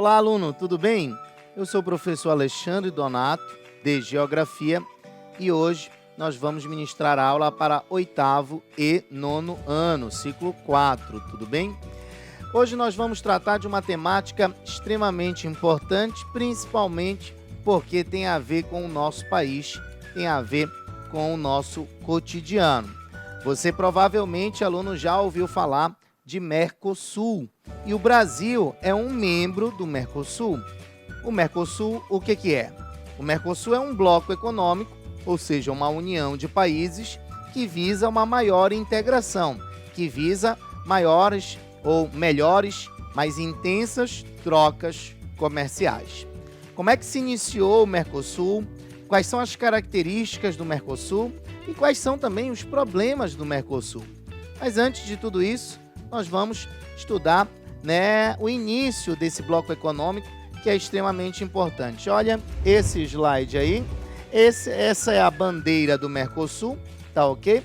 Olá, aluno, tudo bem? Eu sou o professor Alexandre Donato, de Geografia, e hoje nós vamos ministrar a aula para 8º e 9º ano, ciclo 4, tudo bem? Hoje nós vamos tratar de uma temática extremamente importante, principalmente porque tem a ver com o nosso país, tem a ver com o nosso cotidiano. Você provavelmente, aluno, já ouviu falar de Mercosul, e o Brasil é um membro do Mercosul. O Mercosul, o que é? O Mercosul é um bloco econômico, ou seja, uma união de países que visa uma maior integração, que visa maiores ou melhores, mais intensas trocas comerciais. Como é que se iniciou o Mercosul? Quais são as características do Mercosul? E quais são também os problemas do Mercosul? Mas antes de tudo isso, nós vamos estudar, o início desse bloco econômico, que é extremamente importante. Olha esse slide aí, essa é a bandeira do Mercosul, tá ok?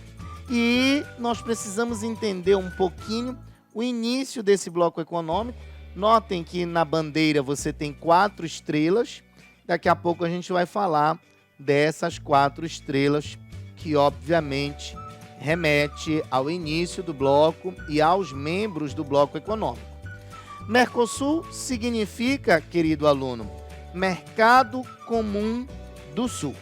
E nós precisamos entender um pouquinho o início desse bloco econômico. Notem que na bandeira você tem 4 estrelas, daqui a pouco a gente vai falar dessas 4 estrelas, que obviamente remete ao início do bloco e aos membros do bloco econômico. Mercosul significa, querido aluno, Mercado Comum do Sul.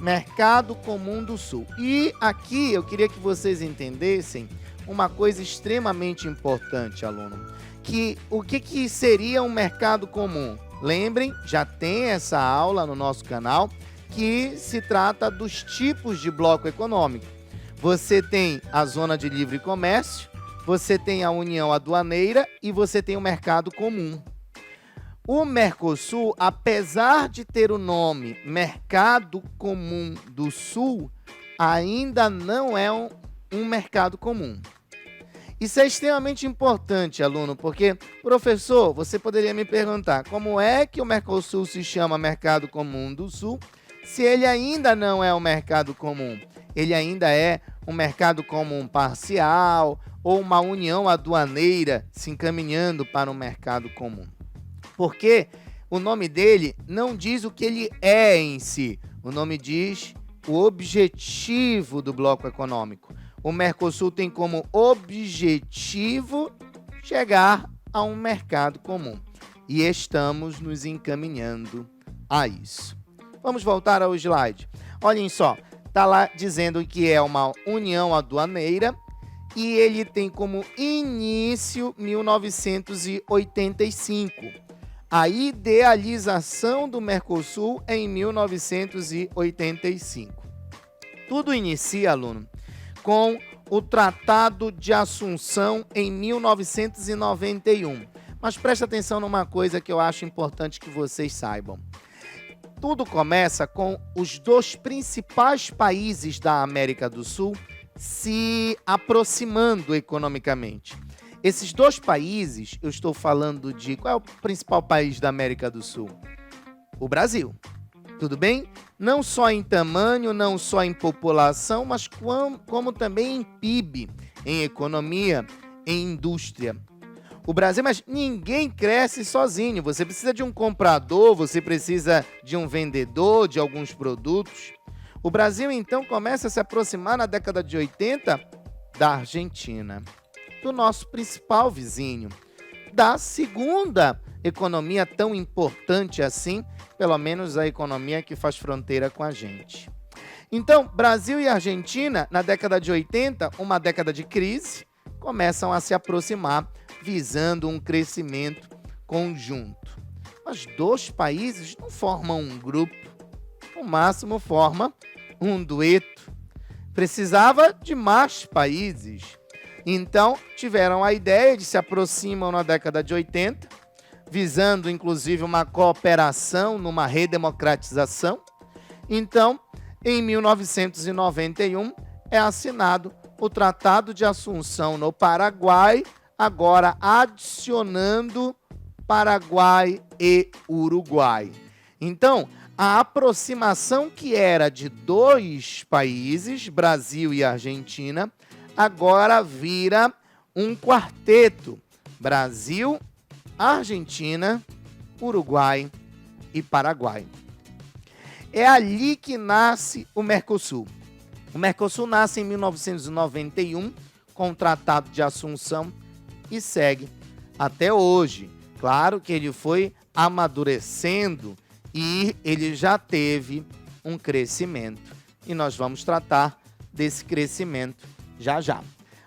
Mercado Comum do Sul. E aqui eu queria que vocês entendessem uma coisa extremamente importante, aluno, que o que seria um mercado comum? Lembrem, já tem essa aula no nosso canal, que se trata dos tipos de bloco econômico. Você tem a zona de livre comércio, você tem a união aduaneira e você tem o mercado comum. O Mercosul, apesar de ter o nome Mercado Comum do Sul, ainda não é um mercado comum. Isso é extremamente importante, aluno, porque, professor, você poderia me perguntar como é que o Mercosul se chama Mercado Comum do Sul, se ele ainda não é um mercado comum? Ele ainda é um mercado comum parcial ou uma união aduaneira se encaminhando para um mercado comum. Porque o nome dele não diz o que ele é em si, o nome diz o objetivo do bloco econômico. O Mercosul tem como objetivo chegar a um mercado comum e estamos nos encaminhando a isso. Vamos voltar ao slide. Olhem só. Está lá dizendo que é uma união aduaneira e ele tem como início 1985. A idealização do Mercosul é em 1985. Tudo inicia, aluno, com o Tratado de Assunção em 1991. Mas preste atenção numa coisa que eu acho importante que vocês saibam. Tudo começa com os 2 principais países da América do Sul se aproximando economicamente. Esses 2 países, eu estou falando de... Qual é o principal país da América do Sul? O Brasil. Tudo bem? Não só em tamanho, não só em população, mas como também em PIB, em economia, em indústria. O Brasil, mas ninguém cresce sozinho. Você precisa de um comprador, você precisa de um vendedor de alguns produtos. O Brasil, então, começa a se aproximar na década de 80 da Argentina, do nosso principal vizinho, da segunda economia tão importante assim, pelo menos a economia que faz fronteira com a gente. Então, Brasil e Argentina, na década de 80, uma década de crise, começam a se aproximar, visando um crescimento conjunto. Mas 2 países não formam um grupo, no máximo forma um dueto. Precisava de mais países. Então, tiveram a ideia de se aproximam na década de 80, visando inclusive uma cooperação numa redemocratização. Então, em 1991, é assinado o Tratado de Assunção no Paraguai, agora adicionando Paraguai e Uruguai. Então, a aproximação que era de 2 países, Brasil e Argentina, agora vira um quarteto. Brasil, Argentina Uruguai e Paraguai. É ali que nasce o Mercosul. O Mercosul nasce em 1991 com o Tratado de Assunção e segue até hoje. Claro que ele foi amadurecendo e ele já teve um crescimento. E nós vamos tratar desse crescimento já já.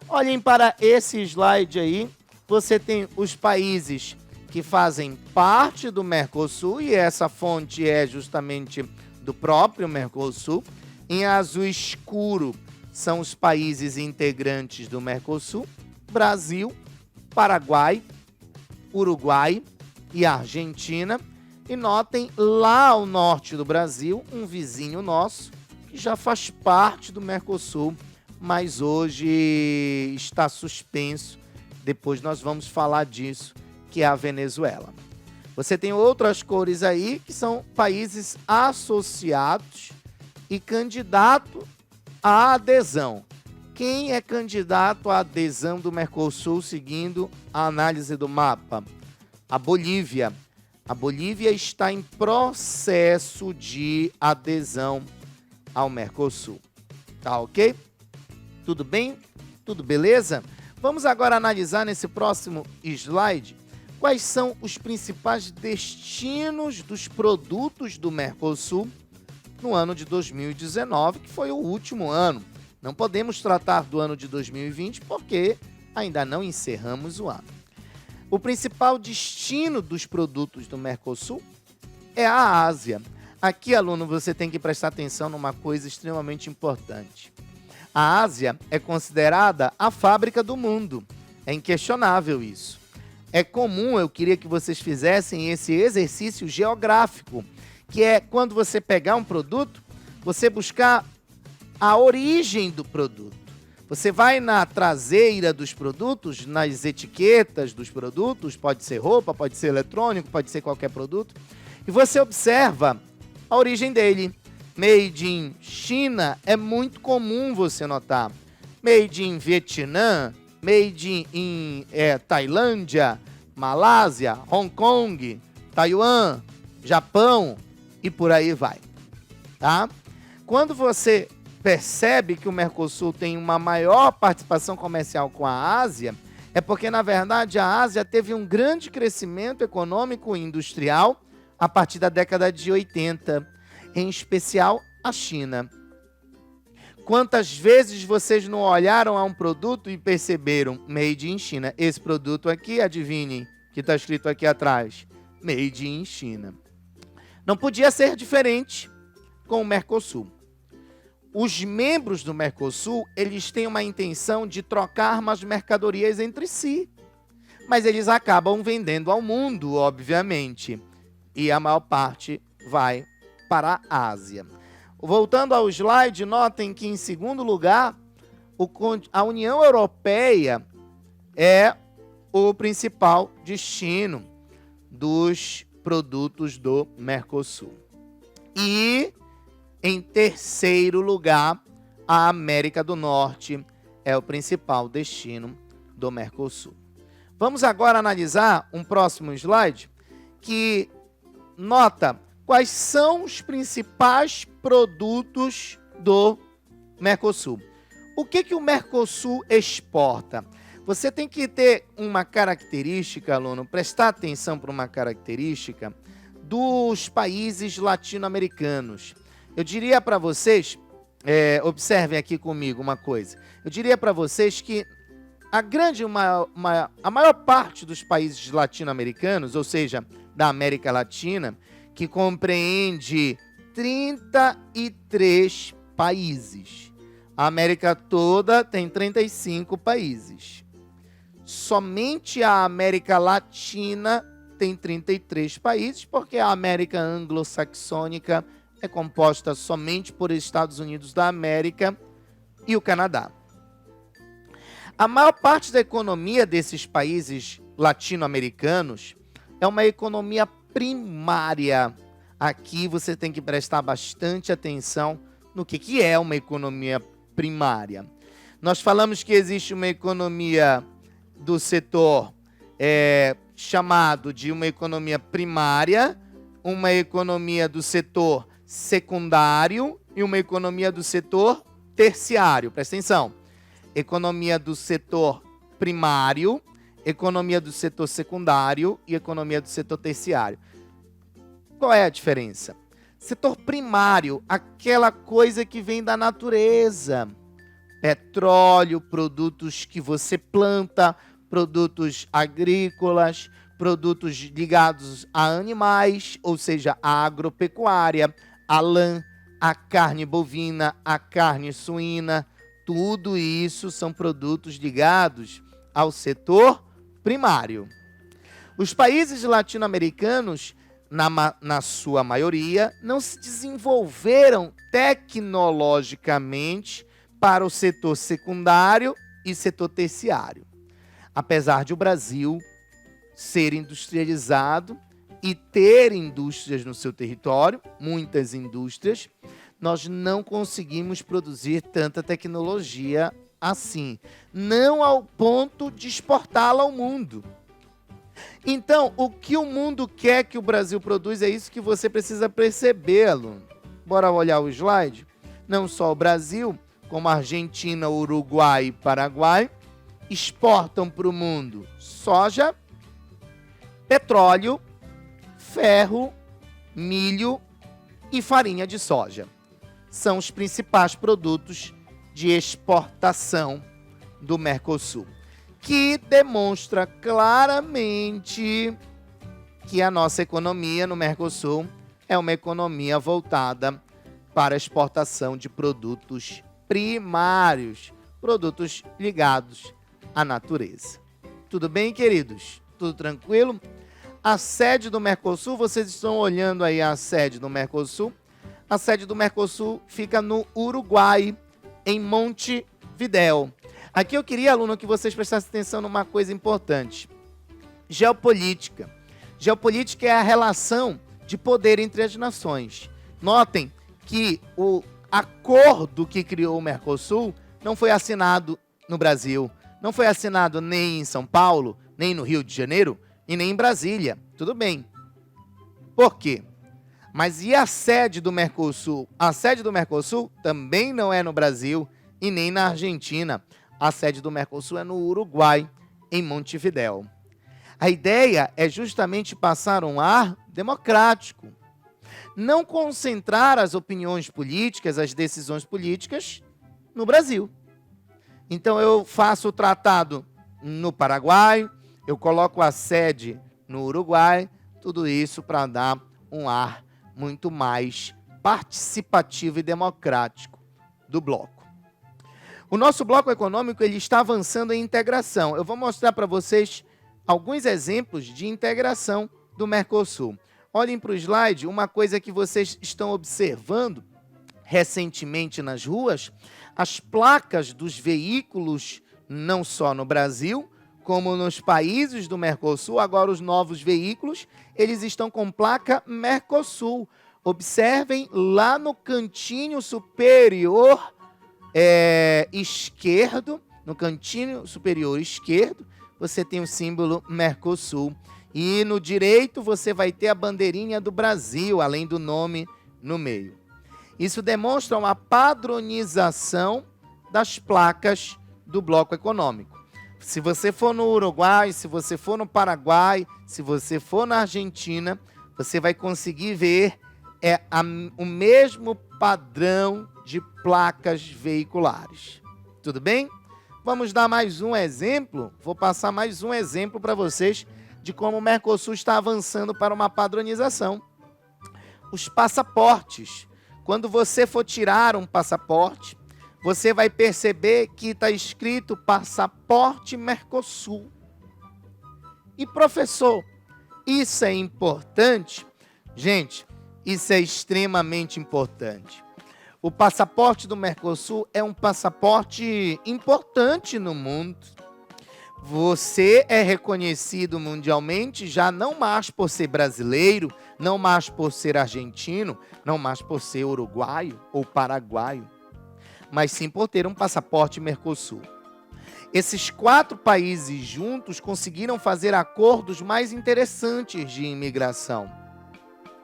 Olhem para esse slide aí. Você tem os países que fazem parte do Mercosul e essa fonte é justamente do próprio Mercosul. Em azul escuro são os países integrantes do Mercosul: Brasil, Paraguai, Uruguai e Argentina. E notem lá ao norte do Brasil, um vizinho nosso que já faz parte do Mercosul, mas hoje está suspenso. Depois nós vamos falar disso, que é a Venezuela. Você tem outras cores aí que são países associados e candidato à adesão. Quem é candidato à adesão do Mercosul seguindo a análise do mapa? A Bolívia. A Bolívia está em processo de adesão ao Mercosul. Tá ok? Tudo bem? Tudo beleza? Vamos agora analisar nesse próximo slide quais são os principais destinos dos produtos do Mercosul no ano de 2019, que foi o último ano. Não podemos tratar do ano de 2020 porque ainda não encerramos o ano. O principal destino dos produtos do Mercosul é a Ásia. Aqui, aluno, você tem que prestar atenção numa coisa extremamente importante. A Ásia é considerada a fábrica do mundo. É inquestionável isso. É comum, eu queria que vocês fizessem esse exercício geográfico, que é quando você pegar um produto, você buscar a origem do produto. Você vai na traseira dos produtos, nas etiquetas dos produtos, pode ser roupa, pode ser eletrônico, pode ser qualquer produto, e você observa a origem dele. Made in China é muito comum você notar. Made in Vietnã, made in Tailândia, Malásia, Hong Kong, Taiwan, Japão e por aí vai. Tá? Quando você percebe que o Mercosul tem uma maior participação comercial com a Ásia, é porque, na verdade, a Ásia teve um grande crescimento econômico e industrial a partir da década de 80, em especial a China. Quantas vezes vocês não olharam a um produto e perceberam Made in China? Esse produto aqui, adivinhem, que está escrito aqui atrás, Made in China. Não podia ser diferente com o Mercosul. Os membros do Mercosul, eles têm uma intenção de trocar umas mercadorias entre si, mas eles acabam vendendo ao mundo, obviamente, e a maior parte vai para a Ásia. Voltando ao slide, notem que, em segundo lugar, a União Europeia é o principal destino dos produtos do Mercosul. E, em terceiro lugar, a América do Norte é o principal destino do Mercosul. Vamos agora analisar um próximo slide que nota quais são os principais produtos do Mercosul. O que o Mercosul exporta? Você tem que ter uma característica, aluno, prestar atenção para uma característica dos países latino-americanos. Eu diria para vocês, observem aqui comigo uma coisa, eu diria para vocês que a maior parte dos países latino-americanos, ou seja, da América Latina, que compreende 33 países. A América toda tem 35 países. Somente a América Latina tem 33 países, porque a América anglo-saxônica é composta somente por Estados Unidos da América e o Canadá. A maior parte da economia desses países latino-americanos é uma economia primária. Aqui você tem que prestar bastante atenção no que é uma economia primária. Nós falamos que existe uma economia do setor chamado de uma economia primária, uma economia do setor secundário e uma economia do setor terciário. Presta atenção. Economia do setor primário, economia do setor secundário e economia do setor terciário. Qual é a diferença? Setor primário, aquela coisa que vem da natureza. Petróleo, produtos que você planta, produtos agrícolas, produtos ligados a animais, ou seja, a agropecuária, a lã, a carne bovina, a carne suína, tudo isso são produtos ligados ao setor primário. Os países latino-americanos, na sua maioria, não se desenvolveram tecnologicamente para o setor secundário e setor terciário. Apesar de o Brasil ser industrializado e ter indústrias no seu território, muitas indústrias, nós não conseguimos produzir tanta tecnologia assim, não ao ponto de exportá-la ao mundo. Então, o que o mundo quer que o Brasil produza é isso que você precisa perceber, aluno. Bora olhar o slide? Não só o Brasil, como a Argentina, Uruguai e Paraguai, exportam para o mundo soja, petróleo, ferro, milho e farinha de soja. São os principais produtos de exportação do Mercosul, que demonstra claramente que a nossa economia no Mercosul é uma economia voltada para a exportação de produtos primários, produtos ligados à natureza. Tudo bem, queridos? Tudo tranquilo? A sede do Mercosul, vocês estão olhando aí a sede do Mercosul. A sede do Mercosul fica no Uruguai, em Montevidéu. Aqui eu queria, aluno, que vocês prestassem atenção numa coisa importante. Geopolítica. Geopolítica é a relação de poder entre as nações. Notem que o acordo que criou o Mercosul não foi assinado no Brasil, não foi assinado nem em São Paulo, nem no Rio de Janeiro e nem em Brasília. Tudo bem. Por quê? Mas e a sede do Mercosul? A sede do Mercosul também não é no Brasil e nem na Argentina. A sede do Mercosul é no Uruguai, em Montevidéu. A ideia é justamente passar um ar democrático. Não concentrar as opiniões políticas, as decisões políticas no Brasil. Então eu faço o tratado no Paraguai, eu coloco a sede no Uruguai, tudo isso para dar um ar muito mais participativo e democrático do bloco. O nosso bloco econômico ele está avançando em integração. Eu vou mostrar para vocês alguns exemplos de integração do Mercosul. Olhem para o slide, uma coisa que vocês estão observando recentemente nas ruas, as placas dos veículos, não só no Brasil, como nos países do Mercosul, agora os novos veículos, eles estão com placa Mercosul. Observem lá no cantinho superior esquerdo, no cantinho superior esquerdo, você tem o símbolo Mercosul. E no direito você vai ter a bandeirinha do Brasil, além do nome no meio. Isso demonstra uma padronização das placas do bloco econômico. Se você for no Uruguai, se você for no Paraguai, se você for na Argentina, você vai conseguir ver o mesmo padrão de placas veiculares. Tudo bem? Vamos dar mais um exemplo. Vou passar mais um exemplo para vocês de como o Mercosul está avançando para uma padronização. Os passaportes. Quando você for tirar um passaporte, você vai perceber que está escrito Passaporte Mercosul. E professor, isso é importante? Gente, isso é extremamente importante. O passaporte do Mercosul é um passaporte importante no mundo. Você é reconhecido mundialmente já não mais por ser brasileiro, não mais por ser argentino, não mais por ser uruguaio ou paraguaio, mas sim por ter um passaporte Mercosul. Esses 4 países juntos conseguiram fazer acordos mais interessantes de imigração,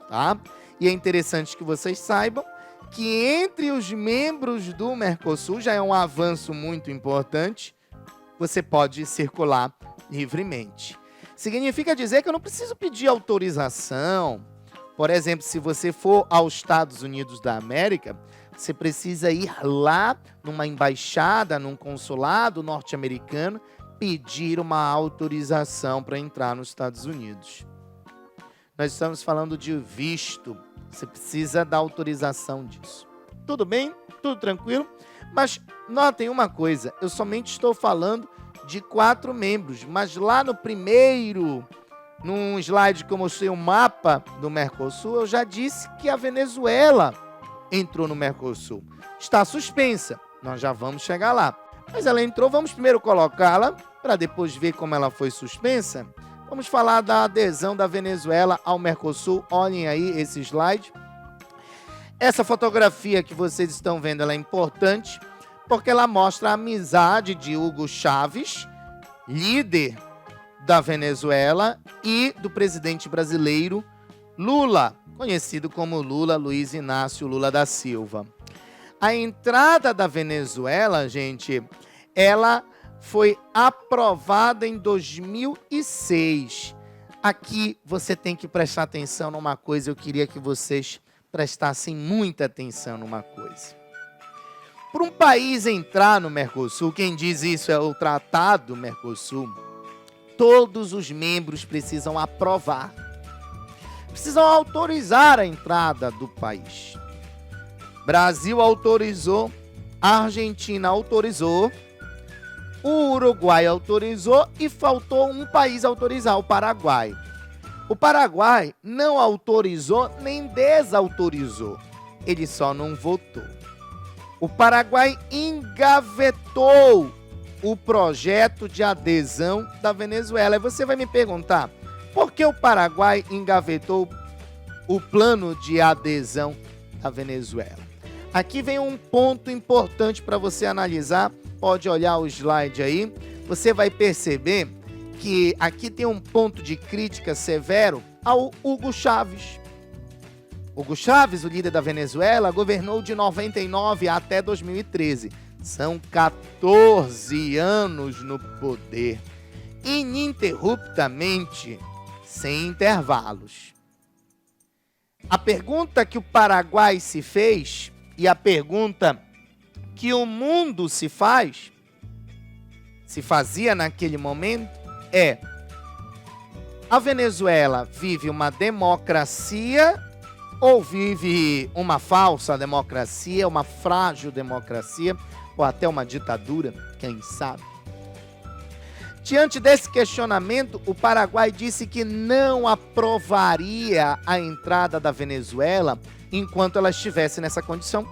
tá? E é interessante que vocês saibam que entre os membros do Mercosul, já é um avanço muito importante, você pode circular livremente. Significa dizer que eu não preciso pedir autorização. Por exemplo, se você for aos Estados Unidos da América, você precisa ir lá numa embaixada, num consulado norte-americano, pedir uma autorização para entrar nos Estados Unidos. Nós estamos falando de visto. Você precisa da autorização disso. Tudo bem? Tudo tranquilo? Mas notem uma coisa, eu somente estou falando de 4 membros, mas lá no primeiro, num slide que eu mostrei o mapa do Mercosul, eu já disse que a Venezuela entrou no Mercosul. Está suspensa, nós já vamos chegar lá. Mas ela entrou, vamos primeiro colocá-la, para depois ver como ela foi suspensa. Vamos falar da adesão da Venezuela ao Mercosul. Olhem aí esse slide. Essa fotografia que vocês estão vendo, ela é importante, porque ela mostra a amizade de Hugo Chávez, líder da Venezuela, e do presidente brasileiro Lula, conhecido como Luiz Inácio Lula da Silva. A entrada da Venezuela, gente, ela foi aprovada em 2006. Aqui você tem que prestar atenção numa coisa, eu queria que vocês prestassem muita atenção numa coisa. Para um país entrar no Mercosul, quem diz isso é o Tratado do Mercosul, todos os membros precisam aprovar. Precisam autorizar a entrada do país. Brasil autorizou, a Argentina autorizou, o Uruguai autorizou e faltou um país autorizar, o Paraguai. O Paraguai não autorizou nem desautorizou, ele só não votou. O Paraguai engavetou o projeto de adesão da Venezuela. E você vai me perguntar, por que o Paraguai engavetou o plano de adesão da Venezuela? Aqui vem um ponto importante para você analisar. Pode olhar o slide aí. Você vai perceber que aqui tem um ponto de crítica severo ao Hugo Chávez. Hugo Chávez, o líder da Venezuela, governou de 99 até 2013. São 14 anos no poder, ininterruptamente, sem intervalos. A pergunta que o Paraguai se fez e a pergunta que o mundo se fazia naquele momento é: a Venezuela vive uma democracia ou vive uma falsa democracia, uma frágil democracia, ou até uma ditadura, quem sabe? Diante desse questionamento, o Paraguai disse que não aprovaria a entrada da Venezuela enquanto ela estivesse nessa condição.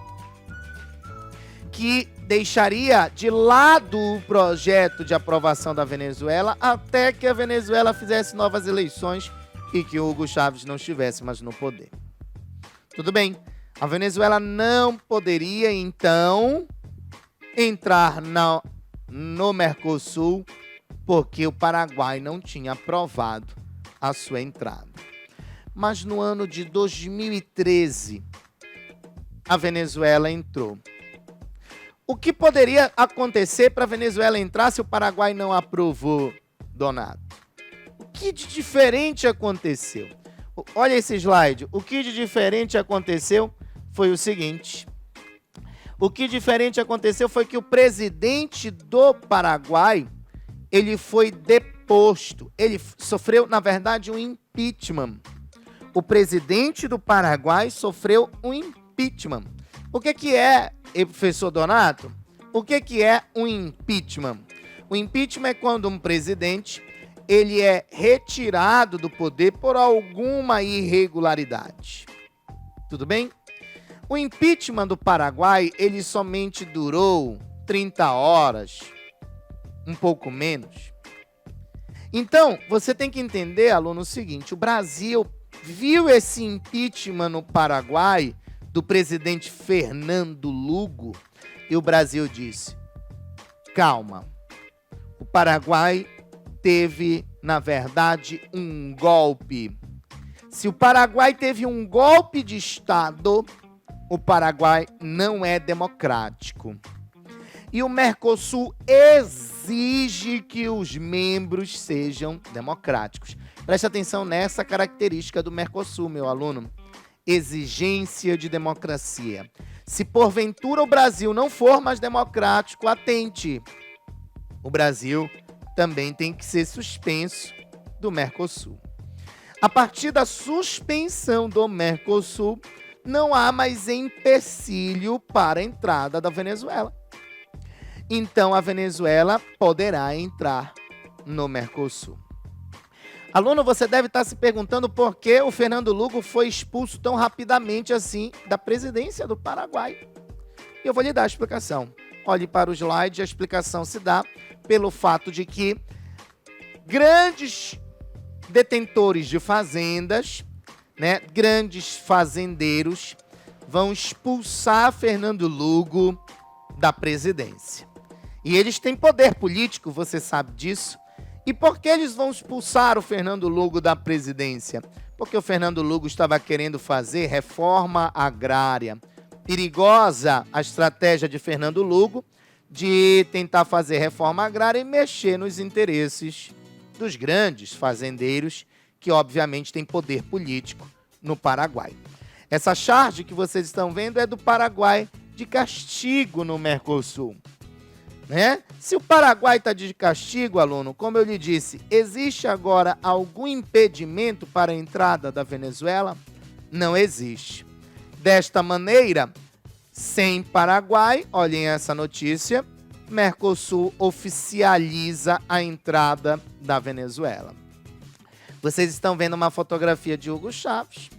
Que deixaria de lado o projeto de aprovação da Venezuela até que a Venezuela fizesse novas eleições e que o Hugo Chávez não estivesse mais no poder. Tudo bem, a Venezuela não poderia, então, entrar no Mercosul porque o Paraguai não tinha aprovado a sua entrada. Mas no ano de 2013, a Venezuela entrou. O que poderia acontecer para a Venezuela entrar se o Paraguai não aprovou, Donato? O que de diferente aconteceu? Olha esse slide. O que de diferente aconteceu foi o seguinte. O que diferente aconteceu foi que o presidente do Paraguai, ele foi deposto. Ele sofreu, na verdade, um impeachment. O presidente do Paraguai sofreu um impeachment. O que é, professor Donato? O que é um impeachment? O impeachment é quando um presidente ele é retirado do poder por alguma irregularidade. Tudo bem? O impeachment do Paraguai, ele somente durou 30 horas, um pouco menos. Então, você tem que entender, aluno, o seguinte: o Brasil viu esse impeachment no Paraguai do presidente Fernando Lugo e o Brasil disse: calma, O Paraguai teve, na verdade, um golpe. Se o Paraguai teve um golpe de Estado, o Paraguai não é democrático. E o Mercosul exige que os membros sejam democráticos. Preste atenção nessa característica do Mercosul, meu aluno. Exigência de democracia. Se porventura o Brasil não for mais democrático, atente. O Brasil também tem que ser suspenso do Mercosul. A partir da suspensão do Mercosul, não há mais empecilho para a entrada da Venezuela. Então, a Venezuela poderá entrar no Mercosul. Aluno, você deve estar se perguntando por que o Fernando Lugo foi expulso tão rapidamente assim da presidência do Paraguai. E eu vou lhe dar a explicação. Olhe para o slide, a explicação se dá pelo fato de que grandes detentores de fazendas, grandes fazendeiros, vão expulsar Fernando Lugo da presidência. E eles têm poder político, você sabe disso. E por que eles vão expulsar o Fernando Lugo da presidência? Porque o Fernando Lugo estava querendo fazer reforma agrária. Perigosa a estratégia de Fernando Lugo de tentar fazer reforma agrária e mexer nos interesses dos grandes fazendeiros, que obviamente têm poder político no Paraguai. Essa charge que vocês estão vendo é do Paraguai de castigo no Mercosul. Se o Paraguai está de castigo, aluno, como eu lhe disse, existe agora algum impedimento para a entrada da Venezuela? Não existe. Desta maneira, sem Paraguai, olhem essa notícia, Mercosul oficializa a entrada da Venezuela. Vocês estão vendo uma fotografia de Hugo Chávez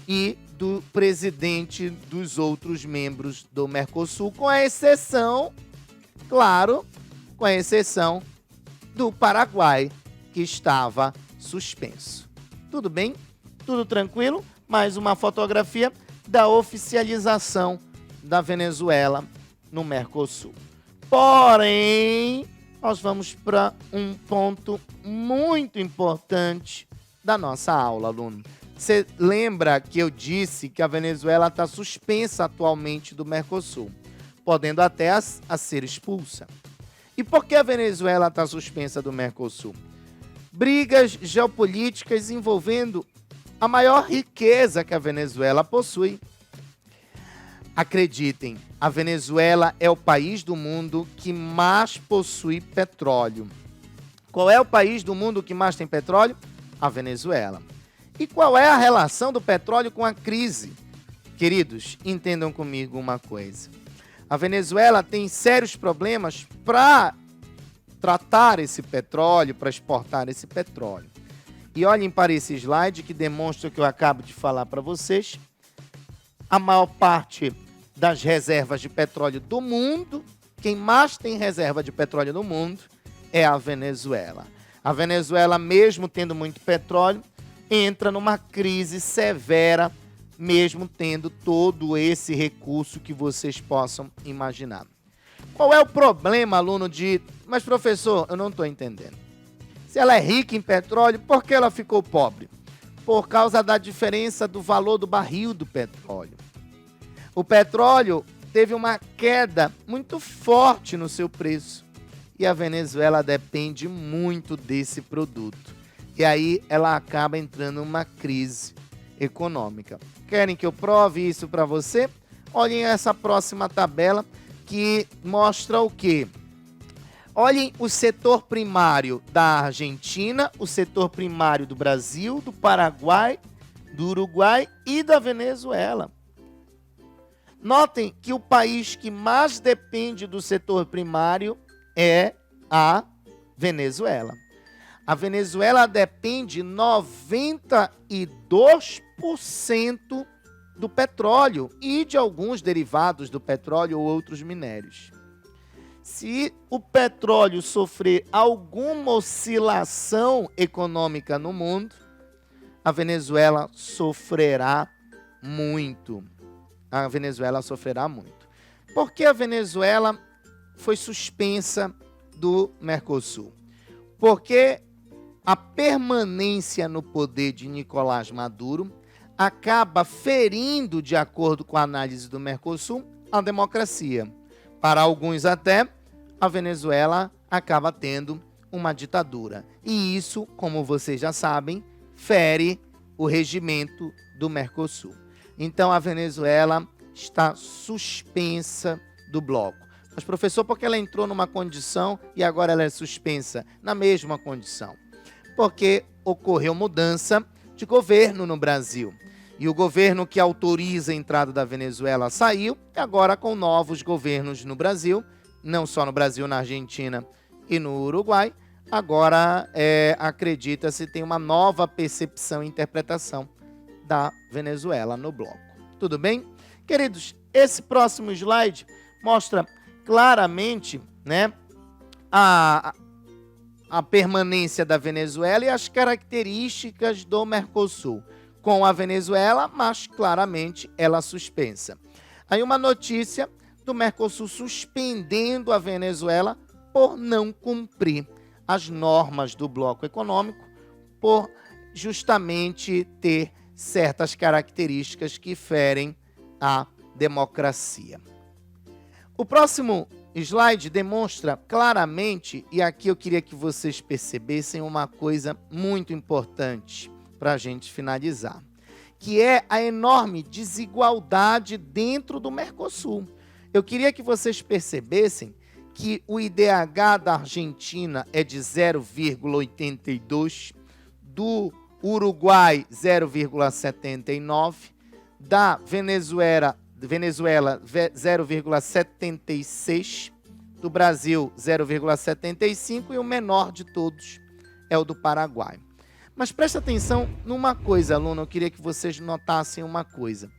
e do presidente dos outros membros do Mercosul, com a exceção, claro, com a exceção do Paraguai, que estava suspenso. Tudo bem? Tudo tranquilo? Mais uma fotografia da oficialização da Venezuela no Mercosul. Porém, nós vamos para um ponto muito importante da nossa aula, aluno. Você lembra que eu disse que a Venezuela está suspensa atualmente do Mercosul, podendo até a ser expulsa. E por que a Venezuela está suspensa do Mercosul? Brigas geopolíticas envolvendo a maior riqueza que a Venezuela possui. Acreditem, a Venezuela é o país do mundo que mais possui petróleo. Qual é o país do mundo que mais tem petróleo? A Venezuela. E qual é a relação do petróleo com a crise? Queridos, entendam comigo uma coisa. A Venezuela tem sérios problemas para tratar esse petróleo, para exportar esse petróleo. E olhem para esse slide que demonstra o que eu acabo de falar para vocês. A maior parte das reservas de petróleo do mundo, quem mais tem reserva de petróleo no mundo é a Venezuela. A Venezuela, mesmo tendo muito petróleo, entra numa crise severa, mesmo tendo todo esse recurso que vocês possam imaginar. Qual é o problema, aluno, mas professor, eu não estou entendendo. Se ela é rica em petróleo, por que ela ficou pobre? Por causa da diferença do valor do barril do petróleo. O petróleo teve uma queda muito forte no seu preço. E a Venezuela depende muito desse produto. E aí ela acaba entrando numa crise econômica. Querem que eu prove isso para você? Olhem essa próxima tabela que mostra o quê? Olhem o setor primário da Argentina, o setor primário do Brasil, do Paraguai, do Uruguai e da Venezuela. Notem que o país que mais depende do setor primário é a Venezuela. A Venezuela depende 92% do petróleo e de alguns derivados do petróleo ou outros minérios. Se o petróleo sofrer alguma oscilação econômica no mundo, a Venezuela sofrerá muito. A Venezuela sofrerá muito. Por que a Venezuela foi suspensa do Mercosul? Porque a permanência no poder de Nicolás Maduro acaba ferindo, de acordo com a análise do Mercosul, a democracia. Para alguns até, a Venezuela acaba tendo uma ditadura. E isso, como vocês já sabem, fere o regimento do Mercosul. Então a Venezuela está suspensa do bloco. Mas, professor, por que ela entrou numa condição e agora ela é suspensa na mesma condição? Porque ocorreu mudança de governo no Brasil. E o governo que autoriza a entrada da Venezuela saiu, e agora com novos governos no Brasil, não só no Brasil, na Argentina e no Uruguai, agora acredita-se tem uma nova percepção e interpretação da Venezuela no bloco. Tudo bem? Queridos, esse próximo slide mostra claramente, né, a permanência da Venezuela e as características do Mercosul. Com a Venezuela, mas claramente ela suspensa. Aí uma notícia do Mercosul suspendendo a Venezuela por não cumprir as normas do bloco econômico, por justamente ter certas características que ferem a democracia. O próximo slide demonstra claramente, e aqui eu queria que vocês percebessem uma coisa muito importante para a gente finalizar, que é a enorme desigualdade dentro do Mercosul. Eu queria que vocês percebessem que o IDH da Argentina é de 0,82, do Uruguai 0,79, da Venezuela 0,76, do Brasil 0,75 e o menor de todos é o do Paraguai. Mas presta atenção numa coisa, aluno, eu queria que vocês notassem uma coisa.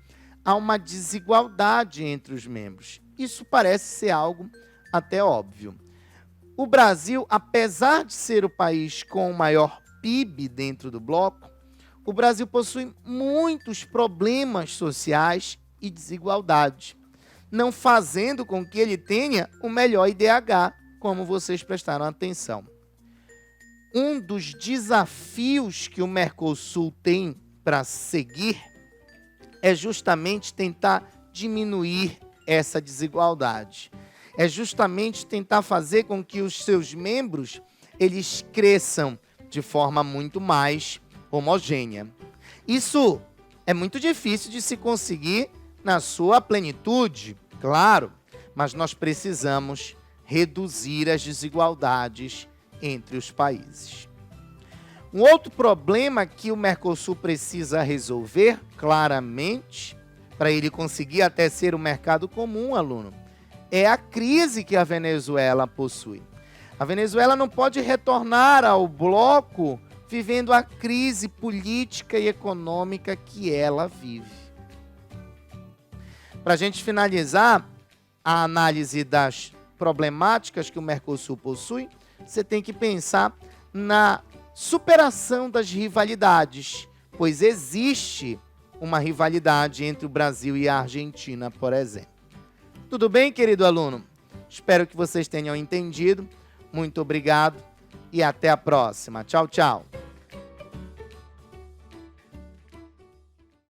Há uma desigualdade entre os membros. Isso parece ser algo até óbvio. O Brasil, apesar de ser o país com o maior PIB dentro do bloco, o Brasil possui muitos problemas sociais e desigualdade, não fazendo com que ele tenha o melhor IDH, como vocês prestaram atenção. Um dos desafios que o Mercosul tem para seguir é justamente tentar diminuir essa desigualdade. É justamente tentar fazer com que os seus membros eles cresçam de forma muito mais homogênea. Isso é muito difícil de se conseguir na sua plenitude, claro, mas nós precisamos reduzir as desigualdades entre os países. Um outro problema que o Mercosul precisa resolver, claramente, para ele conseguir até ser um mercado comum, aluno, é a crise que a Venezuela possui. A Venezuela não pode retornar ao bloco vivendo a crise política e econômica que ela vive. Para a gente finalizar a análise das problemáticas que o Mercosul possui, você tem que pensar na superação das rivalidades, pois existe uma rivalidade entre o Brasil e a Argentina, por exemplo. Tudo bem, querido aluno? Espero que vocês tenham entendido. Muito obrigado e até a próxima. Tchau, tchau.